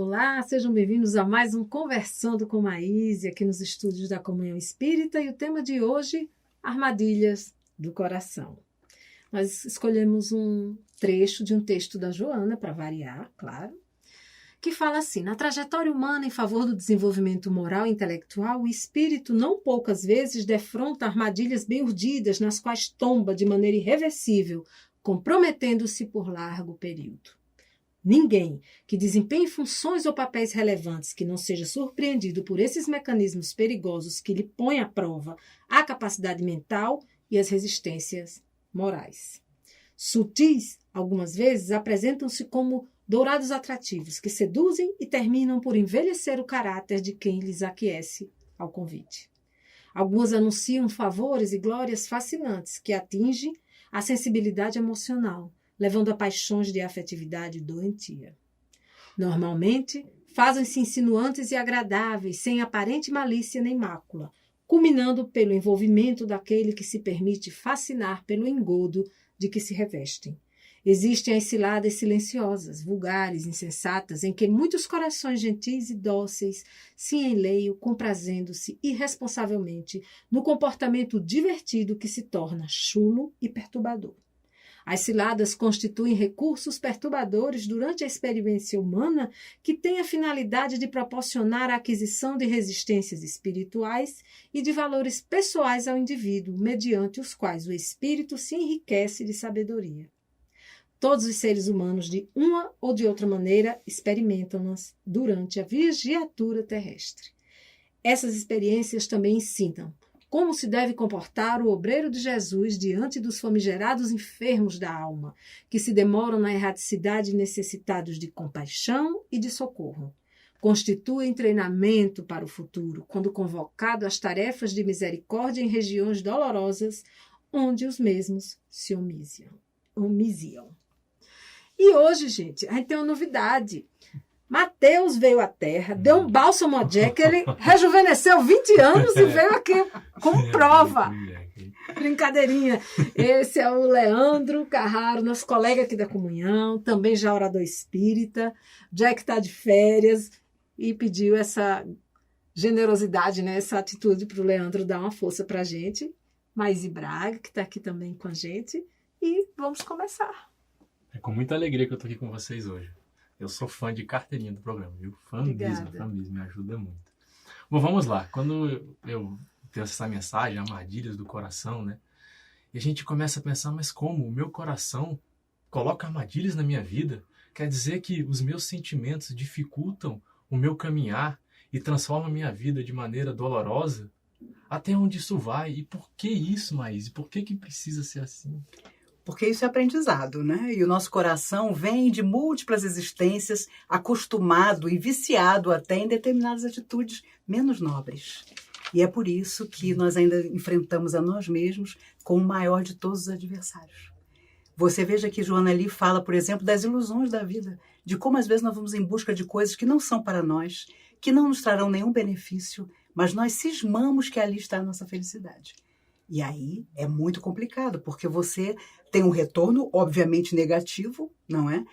Olá, sejam bem-vindos a mais um Conversando com Maíse, aqui nos estúdios da Comunhão Espírita, e o tema de hoje, armadilhas do coração. Nós escolhemos um trecho de um texto da Joana, para variar, claro, que fala assim: na trajetória humana em favor do desenvolvimento moral e intelectual, o espírito não poucas vezes defronta armadilhas bem urdidas, nas quais tomba de maneira irreversível, comprometendo-se por largo período. Ninguém que desempenhe funções ou papéis relevantes que não seja surpreendido por esses mecanismos perigosos que lhe põem à prova a capacidade mental e as resistências morais. Sutis, algumas vezes, apresentam-se como dourados atrativos que seduzem e terminam por envelhecer o caráter de quem lhes aquece ao convite. Algumas anunciam favores e glórias fascinantes que atingem a sensibilidade emocional, levando a paixões de afetividade doentia. Normalmente, fazem-se insinuantes e agradáveis, sem aparente malícia nem mácula, culminando pelo envolvimento daquele que se permite fascinar pelo engodo de que se revestem. Existem as ciladas silenciosas, vulgares, insensatas, em que muitos corações gentis e dóceis se enleiam, comprazendo-se irresponsavelmente no comportamento divertido que se torna chulo e perturbador. As ciladas constituem recursos perturbadores durante a experiência humana que têm a finalidade de proporcionar a aquisição de resistências espirituais e de valores pessoais ao indivíduo, mediante os quais o espírito se enriquece de sabedoria. Todos os seres humanos, de uma ou de outra maneira, experimentam-nas durante a viatura terrestre. Essas experiências também ensinam como se deve comportar o obreiro de Jesus diante dos famigerados enfermos da alma, que se demoram na erraticidade necessitados de compaixão e de socorro. Constituem treinamento para o futuro, quando convocado às tarefas de misericórdia em regiões dolorosas, onde os mesmos se omisiam. E hoje, gente, a gente tem uma novidade. Mateus veio à Terra, deu um bálsamo a Jack, ele rejuvenesceu 20 anos e veio aqui como prova. Brincadeirinha. Esse é o Leandro Carraro, nosso colega aqui da Comunhão, também já orador espírita. Jack está de férias e pediu essa generosidade, né, essa atitude para o Leandro dar uma força para a gente. Maíse Braga, que está aqui também com a gente. E vamos começar. É com muita alegria que eu estou aqui com vocês hoje. Eu sou fã de carteirinha do programa, viu? Fã mesmo, me ajuda muito. Bom, vamos lá. Quando eu tenho essa mensagem, armadilhas do coração, né? E a gente começa a pensar, mas como? O meu coração coloca armadilhas na minha vida? Quer dizer que os meus sentimentos dificultam o meu caminhar e transformam a minha vida de maneira dolorosa? Até onde isso vai? E por que isso, Maíse? Por que precisa ser assim? Porque isso é aprendizado, né? E o nosso coração vem de múltiplas existências, acostumado e viciado até em determinadas atitudes menos nobres. E é por isso que nós ainda enfrentamos a nós mesmos como o maior de todos os adversários. Você veja que Joana ali fala, por exemplo, das ilusões da vida, de como às vezes nós vamos em busca de coisas que não são para nós, que não nos trarão nenhum benefício, mas nós cismamos que ali está a nossa felicidade. E aí é muito complicado, porque você tem um retorno, obviamente, negativo, não é?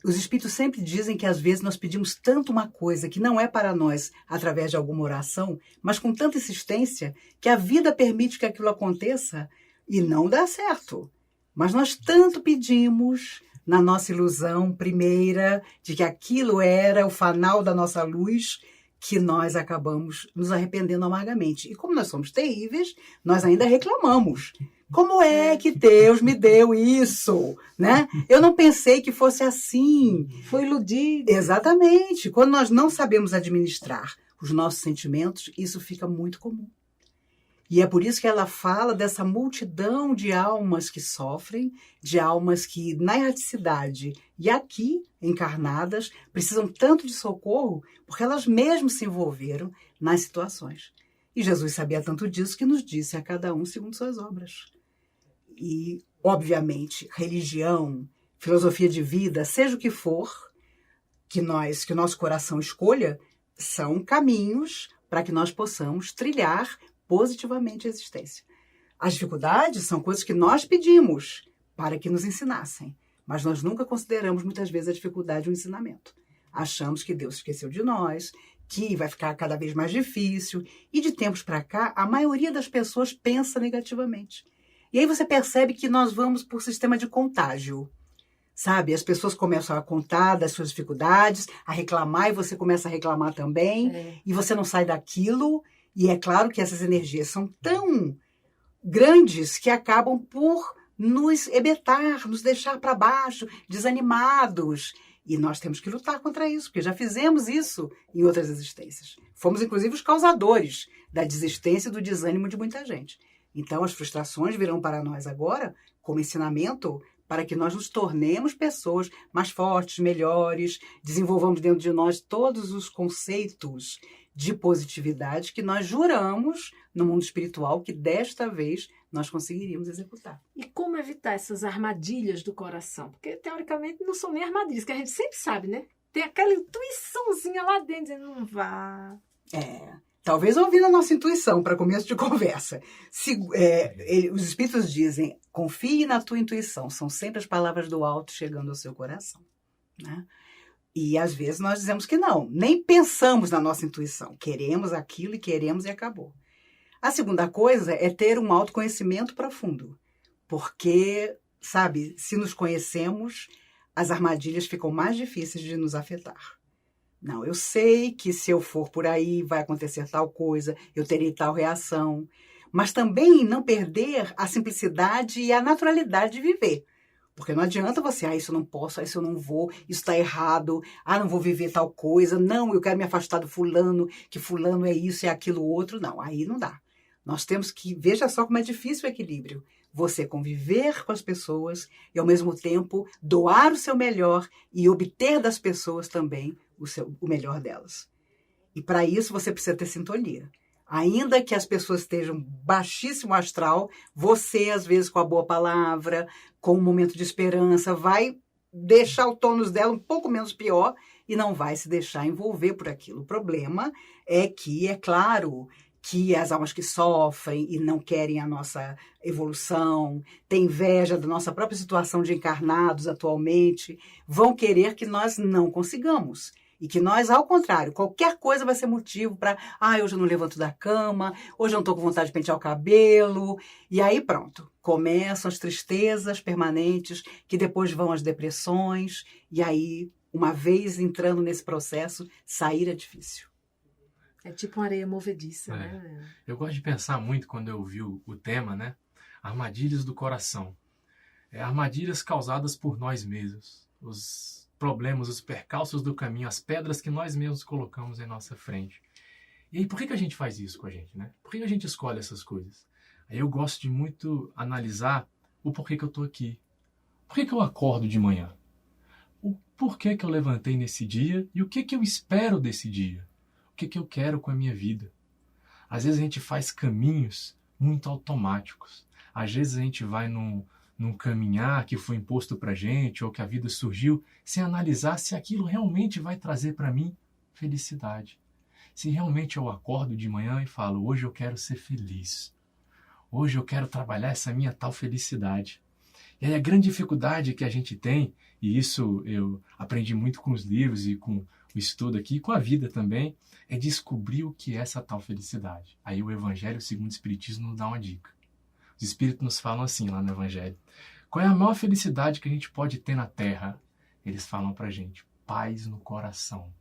Os espíritos sempre dizem que às vezes nós pedimos tanto uma coisa que não é para nós através de alguma oração, mas com tanta insistência que a vida permite que aquilo aconteça e não dá certo. Mas nós tanto pedimos na nossa ilusão primeira de que aquilo era o fanal da nossa luz, que nós acabamos nos arrependendo amargamente. E como nós somos terríveis, nós ainda reclamamos. Como é que Deus me deu isso? Né? Eu não pensei que fosse assim. Foi iludido. Exatamente. Quando nós não sabemos administrar os nossos sentimentos, isso fica muito comum. E é por isso que ela fala dessa multidão de almas que sofrem, de almas que na erraticidade e aqui encarnadas precisam tanto de socorro porque elas mesmas se envolveram nas situações. E Jesus sabia tanto disso que nos disse a cada um segundo suas obras. E, obviamente, religião, filosofia de vida, seja o que for que o nosso coração escolha, são caminhos para que nós possamos trilhar positivamente a existência. As dificuldades são coisas que nós pedimos para que nos ensinassem, mas nós nunca consideramos muitas vezes a dificuldade um ensinamento. Achamos que Deus esqueceu de nós, que vai ficar cada vez mais difícil. E de tempos para cá, a maioria das pessoas pensa negativamente. E aí você percebe que nós vamos por sistema de contágio. Sabe, as pessoas começam a contar das suas dificuldades, a reclamar, e você começa a reclamar também, e você não sai daquilo. E é claro que essas energias são tão grandes que acabam por nos hebetar, nos deixar para baixo, desanimados. E nós temos que lutar contra isso, porque já fizemos isso em outras existências. Fomos, inclusive, os causadores da desistência e do desânimo de muita gente. Então, as frustrações virão para nós agora como ensinamento para que nós nos tornemos pessoas mais fortes, melhores, desenvolvamos dentro de nós todos os conceitos de positividade que nós juramos no mundo espiritual que desta vez nós conseguiríamos executar. E como evitar essas armadilhas do coração? Porque, teoricamente, não são nem armadilhas, que a gente sempre sabe, né? Tem aquela intuiçãozinha lá dentro, dizendo, não vá. Talvez ouvindo a nossa intuição para começo de conversa. Os espíritos dizem, confie na tua intuição. São sempre as palavras do alto chegando ao seu coração, né? E às vezes nós dizemos que não, nem pensamos na nossa intuição. Queremos aquilo e acabou. A segunda coisa é ter um autoconhecimento profundo. Porque, sabe, se nos conhecemos, as armadilhas ficam mais difíceis de nos afetar. Não, eu sei que se eu for por aí vai acontecer tal coisa, eu terei tal reação. Mas também não perder a simplicidade e a naturalidade de viver. Porque não adianta você, isso eu não posso, isso eu não vou, isso está errado, não vou viver tal coisa, não, eu quero me afastar do fulano, que fulano é isso, é aquilo outro. Não, aí não dá. Nós temos que, veja só como é difícil o equilíbrio. Você conviver com as pessoas e, ao mesmo tempo, doar o seu melhor e obter das pessoas também o melhor delas. E para isso você precisa ter sintonia. Ainda que as pessoas estejam baixíssimo astral, você, às vezes, com a boa palavra, com um momento de esperança, vai deixar o tônus dela um pouco menos pior e não vai se deixar envolver por aquilo. O problema é que, é claro, que as almas que sofrem e não querem a nossa evolução, têm inveja da nossa própria situação de encarnados atualmente, vão querer que nós não consigamos. E que nós, ao contrário, qualquer coisa vai ser motivo para, hoje eu não levanto da cama, hoje eu não estou com vontade de pentear o cabelo. E aí pronto, começam as tristezas permanentes, que depois vão as depressões. E aí, uma vez entrando nesse processo, sair é difícil. É tipo uma areia movediça, né? Eu gosto de pensar muito quando eu vi o tema, né? Armadilhas do coração. Armadilhas causadas por nós mesmos. Os problemas, os percalços do caminho, as pedras que nós mesmos colocamos em nossa frente. E aí, por que a gente faz isso com a gente, né? Por que a gente escolhe essas coisas? Aí eu gosto de muito analisar o porquê que eu estou aqui. Por que eu acordo de manhã? O porquê que eu levantei nesse dia e o que eu espero desse dia? O que eu quero com a minha vida? Às vezes a gente faz caminhos muito automáticos. Às vezes a gente vai num caminhar que foi imposto para a gente ou que a vida surgiu sem analisar se aquilo realmente vai trazer para mim felicidade. Se realmente eu acordo de manhã e falo, hoje eu quero ser feliz. Hoje eu quero trabalhar essa minha tal felicidade. E aí a grande dificuldade que a gente tem, e isso eu aprendi muito com os livros e com o estudo aqui, com a vida também, é descobrir o que é essa tal felicidade. Aí o Evangelho segundo o Espiritismo nos dá uma dica. Os Espíritos nos falam assim lá no Evangelho. Qual é a maior felicidade que a gente pode ter na Terra? Eles falam pra gente, paz no coração.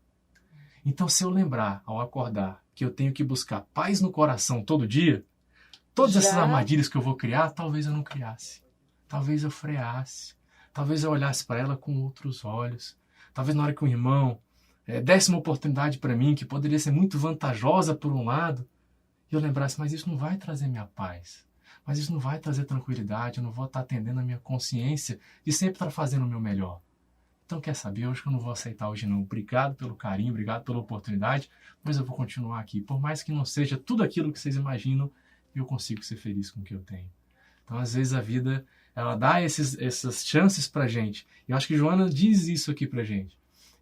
Então, se eu lembrar, ao acordar, que eu tenho que buscar paz no coração todo dia, todas essas armadilhas que eu vou criar, talvez eu não criasse. Talvez eu freasse. Talvez eu olhasse para ela com outros olhos. Talvez na hora que um irmão desse uma oportunidade para mim, que poderia ser muito vantajosa por um lado, eu lembrasse, mas isso não vai trazer minha paz. Mas isso não vai trazer tranquilidade, eu não vou estar atendendo a minha consciência de sempre estar fazendo o meu melhor. Então, quer saber? Hoje que eu não vou aceitar hoje não. Obrigado pelo carinho, obrigado pela oportunidade, mas eu vou continuar aqui. Por mais que não seja tudo aquilo que vocês imaginam, eu consigo ser feliz com o que eu tenho. Então, às vezes, a vida, ela dá essas chances pra gente. E eu acho que Joana diz isso aqui pra gente.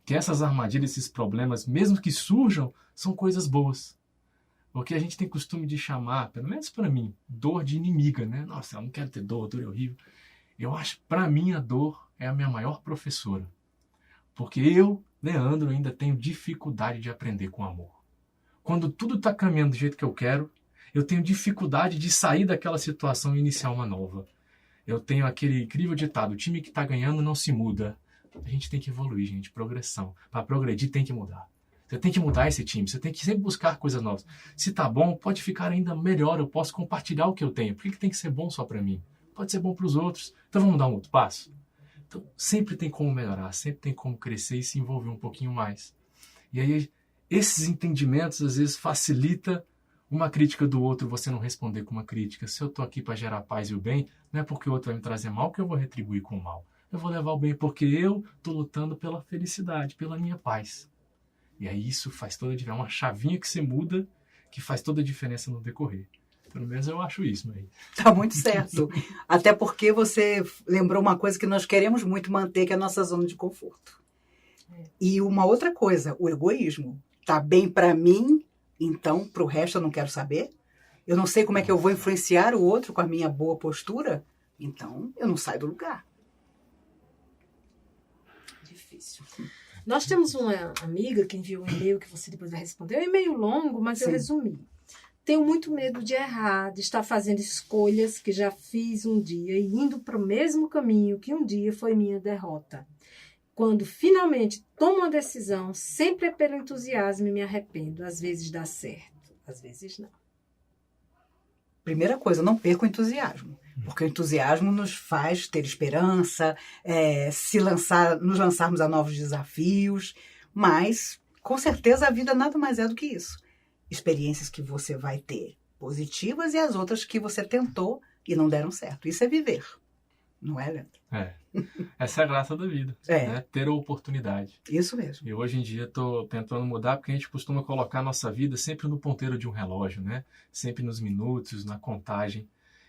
Que essas armadilhas, esses problemas, mesmo que surjam, são coisas boas. O que a gente tem costume de chamar, pelo menos para mim, dor de inimiga, né? Nossa, eu não quero ter dor, dor é horrível. Eu acho, para mim, a dor é a minha maior professora. Porque eu Leandro, eu ainda tenho dificuldade de aprender com amor. Quando tudo está caminhando do jeito que eu quero, eu tenho dificuldade de sair daquela situação e iniciar uma nova. Eu tenho aquele incrível ditado, o time que está ganhando não se muda. A gente tem que evoluir, gente, progressão. Para progredir tem que mudar. Você tem que mudar esse time, você tem que sempre buscar coisas novas. Se tá bom, pode ficar ainda melhor, eu posso compartilhar o que eu tenho. Por que tem que ser bom só para mim? Pode ser bom para os outros. Então vamos dar um outro passo? Então sempre tem como melhorar, sempre tem como crescer e se envolver um pouquinho mais. E aí esses entendimentos às vezes facilita uma crítica do outro, você não responder com uma crítica. Se eu tô aqui para gerar paz e o bem, não é porque o outro vai me trazer mal que eu vou retribuir com o mal. Eu vou levar o bem porque eu tô lutando pela felicidade, pela minha paz. E aí isso faz toda a diferença. É uma chavinha que você muda, que faz toda a diferença no decorrer. Pelo menos eu acho isso, Maí. Tá muito certo. Até porque você lembrou uma coisa que nós queremos muito manter, que é a nossa zona de conforto. E uma outra coisa, o egoísmo. Tá bem para mim, então pro resto eu não quero saber. Eu não sei como é que eu vou influenciar o outro com a minha boa postura, então eu não saio do lugar. Difícil. Nós temos uma amiga que enviou um e-mail que você depois vai responder. É um e-mail longo, mas eu resumi. Tenho muito medo de errar, de estar fazendo escolhas que já fiz um dia e indo para o mesmo caminho que um dia foi minha derrota. Quando finalmente tomo uma decisão, sempre é pelo entusiasmo e me arrependo. Às vezes dá certo, às vezes não. Primeira coisa, não perca o entusiasmo. Porque o entusiasmo nos faz ter esperança, nos lançarmos a novos desafios. Mas, com certeza, a vida nada mais é do que isso. Experiências que você vai ter positivas e as outras que você tentou e não deram certo. Isso é viver. Não é, Leandro? Essa é a graça da vida. Né? Ter a oportunidade. Isso mesmo. E hoje em dia estou tentando mudar porque a gente costuma colocar a nossa vida sempre no ponteiro de um relógio, né? Sempre nos minutos, na contagem.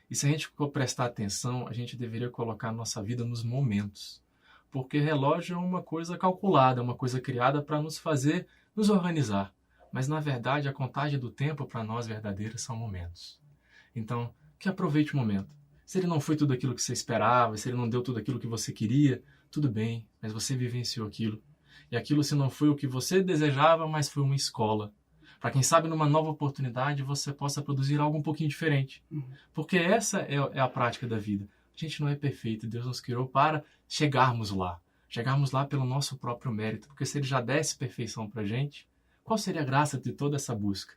E se a gente for prestar atenção, a gente deveria colocar a nossa vida nos momentos. Porque relógio é uma coisa calculada, uma coisa criada para nos fazer nos organizar. Mas, na verdade, a contagem do tempo para nós verdadeira são momentos. Então, que aproveite o momento. Se ele não foi tudo aquilo que você esperava, se ele não deu tudo aquilo que você queria, tudo bem, mas você vivenciou aquilo. E aquilo, se não foi o que você desejava, mas foi uma escola. Para quem sabe, numa nova oportunidade, você possa produzir algo um pouquinho diferente. Porque essa é a prática da vida. A gente não é perfeito, Deus nos criou para chegarmos lá. Chegarmos lá pelo nosso próprio mérito. Porque se ele já desse perfeição para a gente, qual seria a graça de toda essa busca?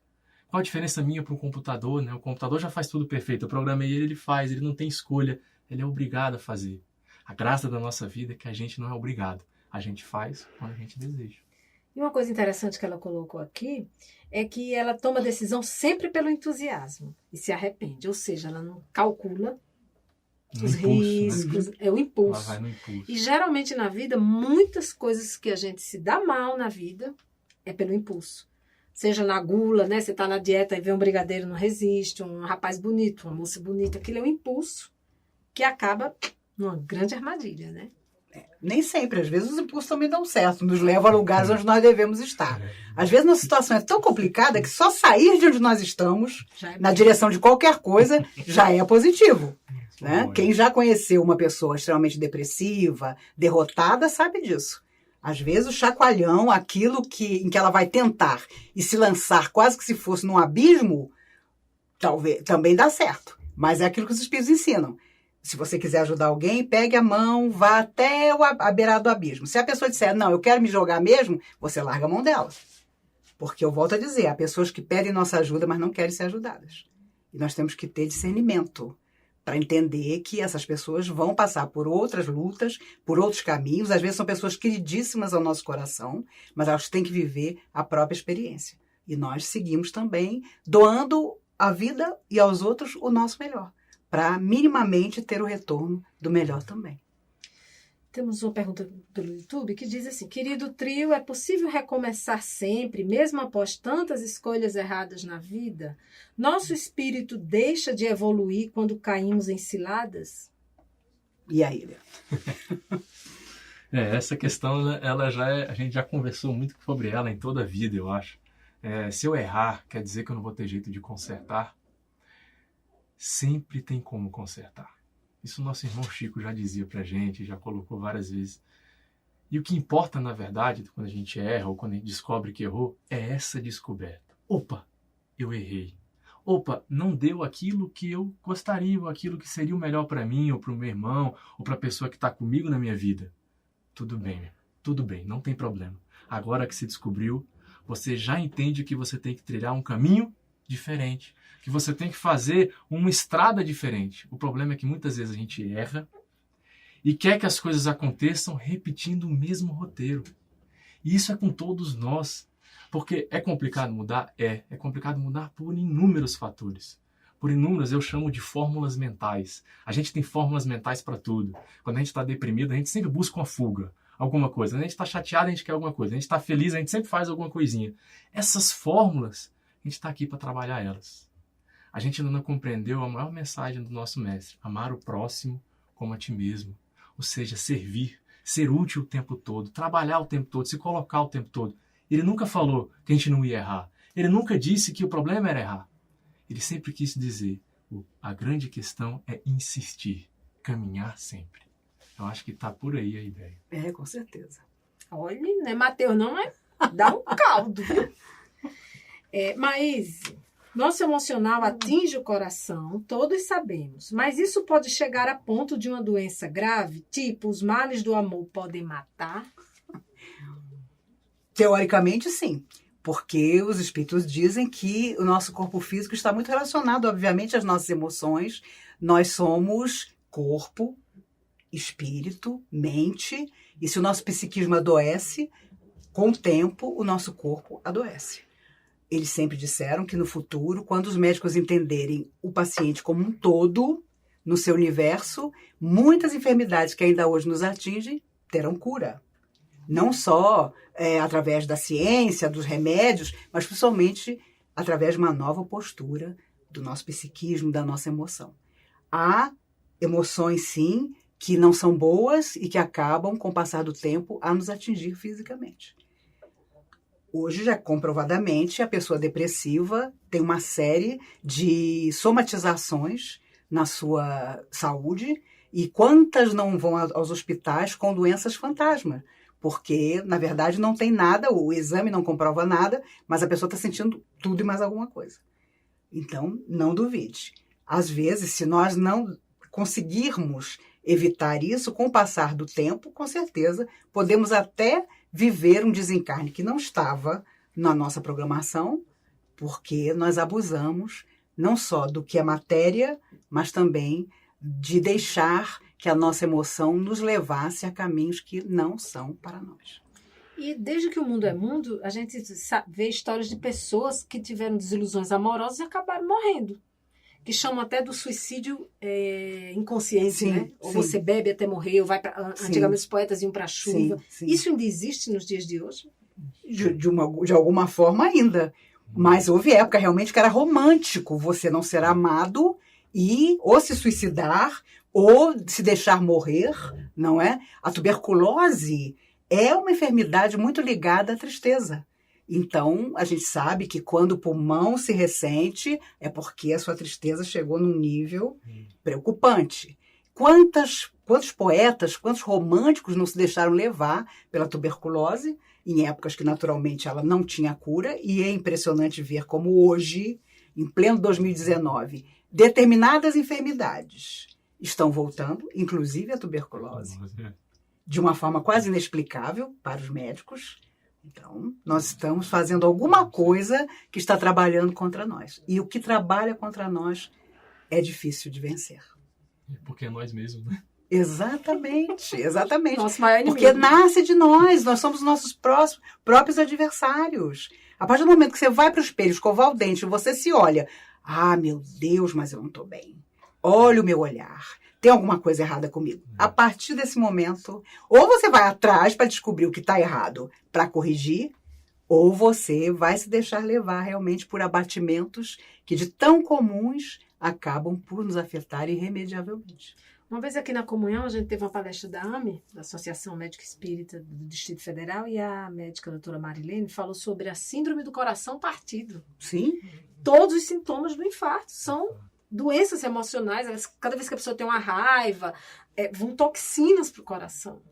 Qual a diferença minha para um computador? Né? O computador já faz tudo perfeito. Eu programei ele, ele faz. Ele não tem escolha. Ele é obrigado a fazer. A graça da nossa vida é que a gente não é obrigado. A gente faz quando a gente deseja. E uma coisa interessante que ela colocou aqui é que ela toma decisão sempre pelo entusiasmo e se arrepende. Ou seja, ela não calcula os riscos, né? É o impulso. Ela vai no impulso. E geralmente na vida, muitas coisas que a gente se dá mal na vida é pelo impulso. Seja na gula, né? Você está na dieta e vê um brigadeiro, não resiste, um rapaz bonito, uma moça bonita. Aquilo é um impulso que acaba numa grande armadilha, né? Nem sempre, às vezes os impulsos também dão certo, nos levam a lugares onde nós devemos estar. Às vezes a situação é tão complicada que só sair de onde nós estamos, na direção de qualquer coisa, já é positivo. Né? Quem já conheceu uma pessoa extremamente depressiva, derrotada, sabe disso. Às vezes o chacoalhão, aquilo em que ela vai tentar e se lançar quase que se fosse num abismo, talvez também dá certo. Mas é aquilo que os espíritos ensinam. Se você quiser ajudar alguém, pegue a mão, vá até a beirada do abismo. Se a pessoa disser, não, eu quero me jogar mesmo, você larga a mão dela. Porque eu volto a dizer, há pessoas que pedem nossa ajuda, mas não querem ser ajudadas. E nós temos que ter discernimento para entender que essas pessoas vão passar por outras lutas, por outros caminhos. Às vezes são pessoas queridíssimas ao nosso coração, mas elas têm que viver a própria experiência. E nós seguimos também doando à vida e aos outros o nosso melhor, para minimamente ter o retorno do melhor também. Temos uma pergunta pelo YouTube que diz assim: querido trio, é possível recomeçar sempre, mesmo após tantas escolhas erradas na vida? Nosso espírito deixa de evoluir quando caímos em ciladas? E aí, Leandro? Essa questão, ela a gente já conversou muito sobre ela em toda a vida, eu acho. Se eu errar, quer dizer que eu não vou ter jeito de consertar? Sempre tem como consertar. Isso o nosso irmão Chico já dizia pra gente, já colocou várias vezes. E o que importa, na verdade, quando a gente erra ou quando a gente descobre que errou, é essa descoberta. Opa, eu errei. Opa, não deu aquilo que eu gostaria, ou aquilo que seria o melhor para mim, ou para o meu irmão, ou para a pessoa que está comigo na minha vida. Tudo bem, não tem problema. Agora que se descobriu, você já entende que você tem que trilhar um caminho diferente, que você tem que fazer uma estrada diferente. O problema é que muitas vezes a gente erra e quer que as coisas aconteçam repetindo o mesmo roteiro. E isso é com todos nós. Porque é complicado mudar? É complicado mudar por inúmeros fatores. Por inúmeros, eu chamo de fórmulas mentais. A gente tem fórmulas mentais para tudo. Quando a gente está deprimido, a gente sempre busca uma fuga, alguma coisa. Quando a gente está chateado, a gente quer alguma coisa. A gente está feliz, a gente sempre faz alguma coisinha. Essas fórmulas, a gente está aqui para trabalhar elas. A gente ainda não compreendeu a maior mensagem do nosso mestre: amar o próximo como a ti mesmo. Ou seja, servir, ser útil o tempo todo, trabalhar o tempo todo, se colocar o tempo todo. Ele nunca falou que a gente não ia errar. Ele nunca disse que o problema era errar. Ele sempre quis dizer: a grande questão é insistir, caminhar sempre. Eu acho que está por aí a ideia. Com certeza. Olha, não é Mateus, não, é? Dá um caldo. Mas nosso emocional atinge o coração, todos sabemos. Mas isso pode chegar a ponto de uma doença grave, tipo os males do amor podem matar? Teoricamente, sim. Porque os espíritos dizem que o nosso corpo físico está muito relacionado, obviamente, às nossas emoções. Nós somos corpo, espírito, mente. E se o nosso psiquismo adoece, com o tempo, o nosso corpo adoece. Eles sempre disseram que no futuro, quando os médicos entenderem o paciente como um todo, no seu universo, muitas enfermidades que ainda hoje nos atingem terão cura. Não só através da ciência, dos remédios, mas principalmente através de uma nova postura do nosso psiquismo, da nossa emoção. Há emoções, sim, que não são boas e que acabam, com o passar do tempo, a nos atingir fisicamente. Hoje, já comprovadamente, a pessoa depressiva tem uma série de somatizações na sua saúde, e quantas não vão aos hospitais com doenças fantasma? Porque, na verdade, não tem nada, o exame não comprova nada, mas a pessoa está sentindo tudo e mais alguma coisa. Então, não duvide. Às vezes, se nós não conseguirmos evitar isso, com o passar do tempo, com certeza, podemos até viver um desencarne que não estava na nossa programação, porque nós abusamos não só do que é matéria, mas também de deixar que a nossa emoção nos levasse a caminhos que não são para nós. E desde que o mundo é mundo, a gente vê histórias de pessoas que tiveram desilusões amorosas e acabaram morrendo. Que chamam até do suicídio inconsciente, sim, né? Ou sim. Você bebe até morrer, ou vai para... Antigamente os poetas iam para a chuva. Sim, sim. Isso ainda existe nos dias de hoje? De alguma forma ainda. Mas houve época realmente que era romântico você não ser amado e ou se suicidar ou se deixar morrer, não é? A tuberculose é uma enfermidade muito ligada à tristeza. Então, a gente sabe que quando o pulmão se ressente, é porque a sua tristeza chegou num nível preocupante. Quantos poetas, quantos românticos não se deixaram levar pela tuberculose, em épocas que naturalmente ela não tinha cura, e é impressionante ver como hoje, em pleno 2019, determinadas enfermidades estão voltando, inclusive a tuberculose, de uma forma quase inexplicável para os médicos. Então, nós estamos fazendo alguma coisa que está trabalhando contra nós. E o que trabalha contra nós é difícil de vencer. Porque é nós mesmos, né? Exatamente, exatamente. Nosso maior inimigo. Porque nasce de nós somos nossos próprios adversários. A partir do momento que você vai para o espelho, escovar o dente, você se olha, meu Deus, mas eu não estou bem. Olha o meu olhar. Tem alguma coisa errada comigo. A partir desse momento, ou você vai atrás para descobrir o que está errado para corrigir, ou você vai se deixar levar realmente por abatimentos que de tão comuns acabam por nos afetar irremediavelmente. Uma vez aqui na Comunhão, a gente teve uma palestra da AME, da Associação Médica Espírita do Distrito Federal, e a médica doutora Marilene falou sobre a síndrome do coração partido. Sim. Todos os sintomas do infarto são doenças emocionais. Cada vez que a pessoa tem uma raiva, vão toxinas para o coração.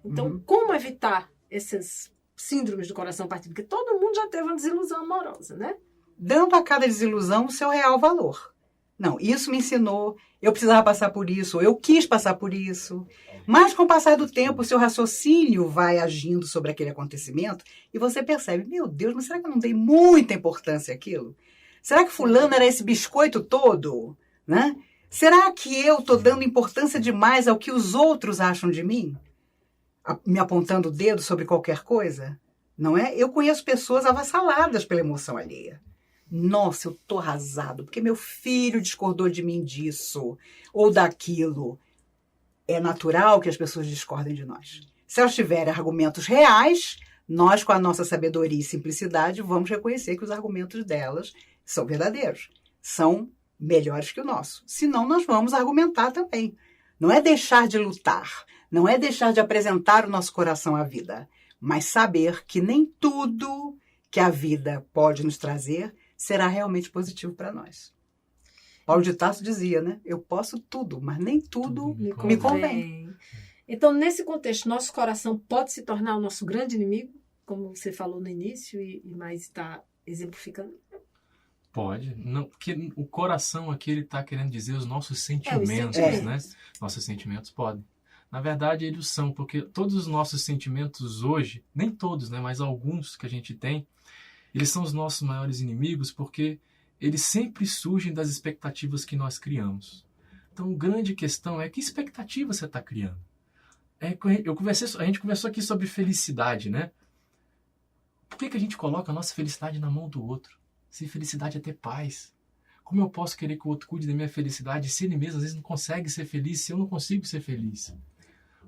Então, como evitar essas síndromes do coração partido? Porque todo mundo já teve uma desilusão amorosa, né? Dando a cada desilusão o seu real valor. Não, isso me ensinou, eu precisava passar por isso, eu quis passar por isso. Mas com o passar do tempo, o seu raciocínio vai agindo sobre aquele acontecimento e você percebe, meu Deus, mas será que eu não dei muita importância àquilo? Será que fulano era esse biscoito todo? Né? Será que eu estou dando importância demais ao que os outros acham de mim? Me apontando o dedo sobre qualquer coisa? Não é? Eu conheço pessoas avassaladas pela emoção alheia. Nossa, eu tô arrasado, porque meu filho discordou de mim disso ou daquilo. É natural que as pessoas discordem de nós. Se elas tiverem argumentos reais, nós, com a nossa sabedoria e simplicidade, vamos reconhecer que os argumentos delas são verdadeiros, são melhores que o nosso. Senão, nós vamos argumentar também. Não é deixar de lutar, não é deixar de apresentar o nosso coração à vida, mas saber que nem tudo que a vida pode nos trazer será realmente positivo para nós. Paulo de Tarso dizia, né? Eu posso tudo, mas nem tudo me convém. Então, nesse contexto, nosso coração pode se tornar o nosso grande inimigo, como você falou no início e mais está exemplificando? Pode. Não, porque o coração aqui, ele está querendo dizer os nossos sentimentos, né? Nossos sentimentos podem. Na verdade, eles são, porque todos os nossos sentimentos hoje, nem todos, né? Mas alguns que a gente tem, eles são os nossos maiores inimigos porque eles sempre surgem das expectativas que nós criamos. Então, a grande questão é que expectativa você está criando? A gente conversou aqui sobre felicidade, né? Por que a gente coloca a nossa felicidade na mão do outro? Se felicidade é ter paz. Como eu posso querer que o outro cuide da minha felicidade se ele mesmo às vezes não consegue ser feliz, se eu não consigo ser feliz?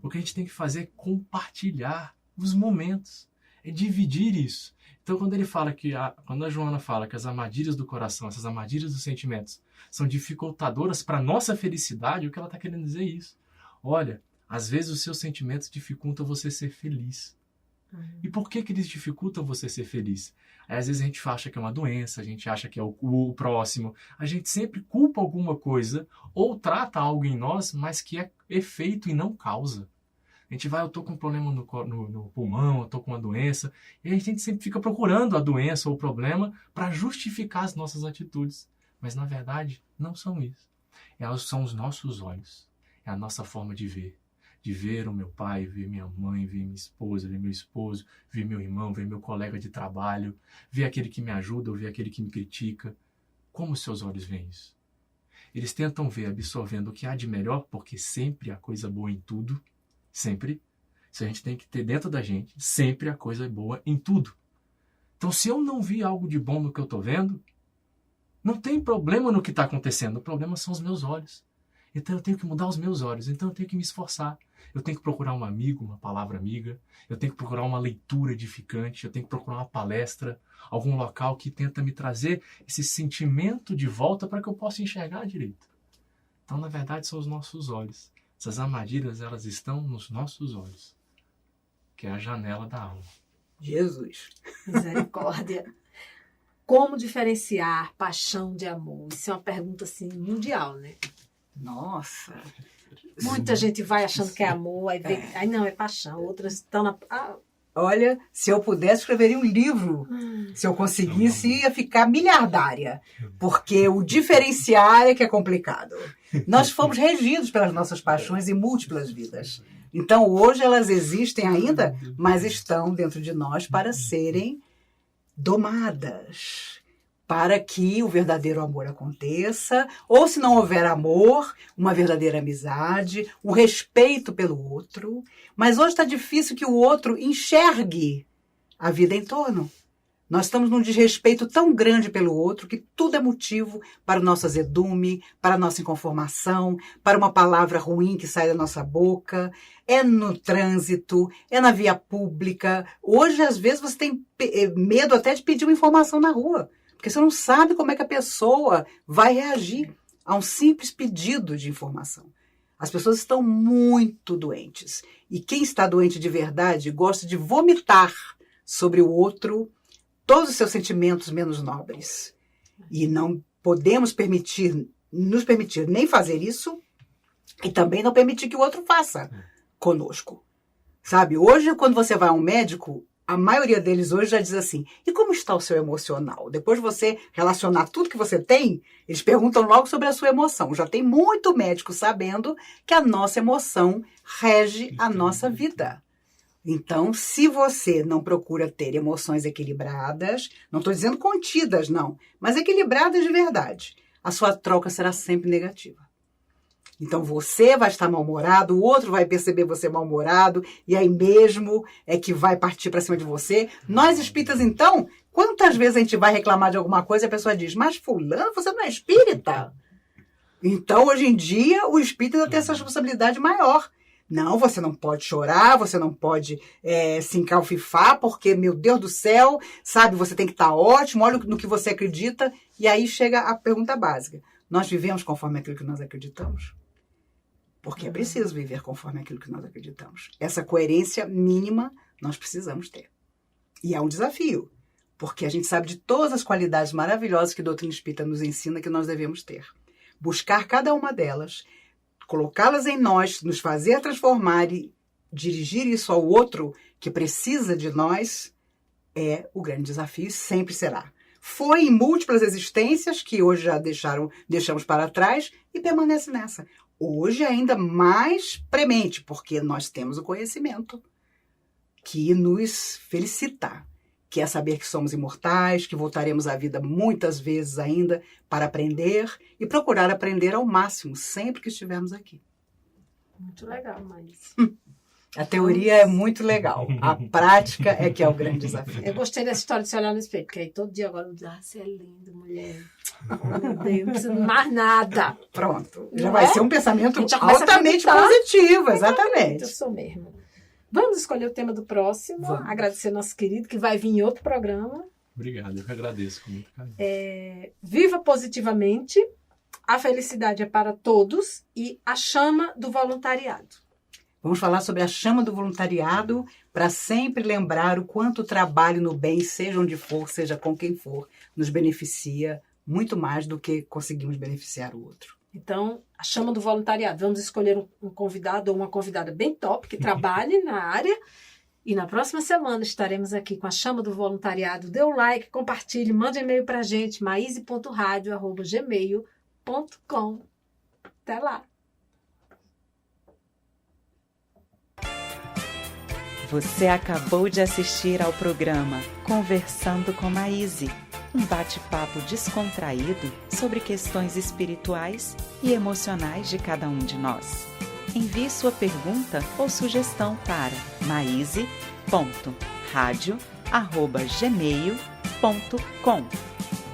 O que a gente tem que fazer é compartilhar os momentos, é dividir isso. Então, quando ele fala quando a Joana fala que as armadilhas do coração, essas armadilhas dos sentimentos, são dificultadoras para a nossa felicidade, o que ela está querendo dizer é isso. Olha, às vezes os seus sentimentos dificultam você ser feliz. E por que eles dificultam você ser feliz? Aí, às vezes a gente acha que é uma doença, a gente acha que é o próximo. A gente sempre culpa alguma coisa ou trata algo em nós, mas que é efeito e não causa. A gente vai, eu estou com um problema no pulmão, eu estou com uma doença, e a gente sempre fica procurando a doença ou o problema para justificar as nossas atitudes. Mas, na verdade, não são isso. Elas são os nossos olhos. É a nossa forma de ver. De ver o meu pai, ver minha mãe, ver minha esposa, ver meu esposo, ver meu irmão, ver meu colega de trabalho, ver aquele que me ajuda ou ver aquele que me critica. Como os seus olhos veem isso? Eles tentam ver absorvendo o que há de melhor, porque sempre há coisa boa em tudo. Sempre. Isso a gente tem que ter dentro da gente. Sempre a coisa boa em tudo. Então, se eu não vi algo de bom no que eu estou vendo, não tem problema no que está acontecendo. O problema são os meus olhos. Então, eu tenho que mudar os meus olhos. Então, eu tenho que me esforçar. Eu tenho que procurar um amigo, uma palavra amiga. Eu tenho que procurar uma leitura edificante. Eu tenho que procurar uma palestra, algum local que tenta me trazer esse sentimento de volta para que eu possa enxergar direito. Então, na verdade, são os nossos olhos. Essas armadilhas, elas estão nos nossos olhos, que é a janela da alma. Jesus. Misericórdia. Como diferenciar paixão de amor? Isso é uma pergunta assim, mundial, né? Nossa. Muita gente vai achando que é amor, aí não, é paixão. Outras estão na... Olha, se eu pudesse, escreveria um livro. Se eu conseguisse, ia ficar miliardária. Porque o diferenciar é que é complicado. Nós fomos regidos pelas nossas paixões em múltiplas vidas. Então, hoje elas existem ainda, mas estão dentro de nós para serem domadas. Para que o verdadeiro amor aconteça, ou se não houver amor, uma verdadeira amizade, um respeito pelo outro. Mas hoje está difícil que o outro enxergue a vida em torno. Nós estamos num desrespeito tão grande pelo outro que tudo é motivo para o nosso azedume, para a nossa inconformação, para uma palavra ruim que sai da nossa boca. É no trânsito, é na via pública. Hoje, às vezes, você tem medo até de pedir uma informação na rua. Porque você não sabe como é que a pessoa vai reagir a um simples pedido de informação. As pessoas estão muito doentes. E quem está doente de verdade gosta de vomitar sobre o outro todos os seus sentimentos menos nobres. E não podemos nos permitir nem fazer isso e também não permitir que o outro faça conosco. Sabe, hoje quando você vai a um médico, a maioria deles hoje já diz assim, e como está o seu emocional? Depois de você relacionar tudo que você tem, eles perguntam logo sobre a sua emoção. Já tem muito médico sabendo que a nossa emoção rege a nossa vida. Então, se você não procura ter emoções equilibradas, não estou dizendo contidas, não, mas equilibradas de verdade, a sua troca será sempre negativa. Então você vai estar mal-humorado, o outro vai perceber você mal-humorado, e aí mesmo é que vai partir para cima de você. Nós espíritas, então, quantas vezes a gente vai reclamar de alguma coisa e a pessoa diz, mas fulano, você não é espírita? Então, hoje em dia, o espírita tem essa responsabilidade maior. Não, você não pode chorar, você não pode se encalfifar, porque, meu Deus do céu, sabe, você tem que estar ótimo, olha no que você acredita. E aí chega a pergunta básica. Nós vivemos conforme aquilo que nós acreditamos? Porque é preciso viver conforme aquilo que nós acreditamos. Essa coerência mínima nós precisamos ter. E é um desafio, porque a gente sabe de todas as qualidades maravilhosas que a doutrina espírita nos ensina que nós devemos ter. Buscar cada uma delas, colocá-las em nós, nos fazer transformar e dirigir isso ao outro que precisa de nós, é o grande desafio e sempre será. Foi em múltiplas existências que hoje já deixamos para trás e permanece nessa. Hoje ainda mais premente, porque nós temos o conhecimento que nos felicita, que é saber que somos imortais, que voltaremos à vida muitas vezes ainda para aprender e procurar aprender ao máximo sempre que estivermos aqui. Muito legal, mas... A teoria é muito legal. A prática é que é o grande desafio. Eu gostei dessa história de se olhar no espelho, porque aí todo dia agora eu digo, você é linda, mulher. Meu Deus, não precisa de mais nada. Pronto. Já vai ser um pensamento altamente a positivo, exatamente. Eu sou mesmo. Vamos escolher o tema do próximo. Vamos. Agradecer ao nosso querido, que vai vir em outro programa. Obrigado, eu que agradeço com muito carinho. Viva positivamente, a felicidade é para todos e a chama do voluntariado. Vamos falar sobre a chama do voluntariado para sempre lembrar o quanto o trabalho no bem, seja onde for, seja com quem for, nos beneficia muito mais do que conseguimos beneficiar o outro. Então, a chama do voluntariado. Vamos escolher um convidado ou uma convidada bem top, que trabalhe na área. E na próxima semana estaremos aqui com a chama do voluntariado. Dê um like, compartilhe, mande e-mail para a gente, maize.radio@gmail.com. Até lá! Você acabou de assistir ao programa Conversando com Maize, um bate-papo descontraído sobre questões espirituais e emocionais de cada um de nós. Envie sua pergunta ou sugestão para maize.radio@gmail.com.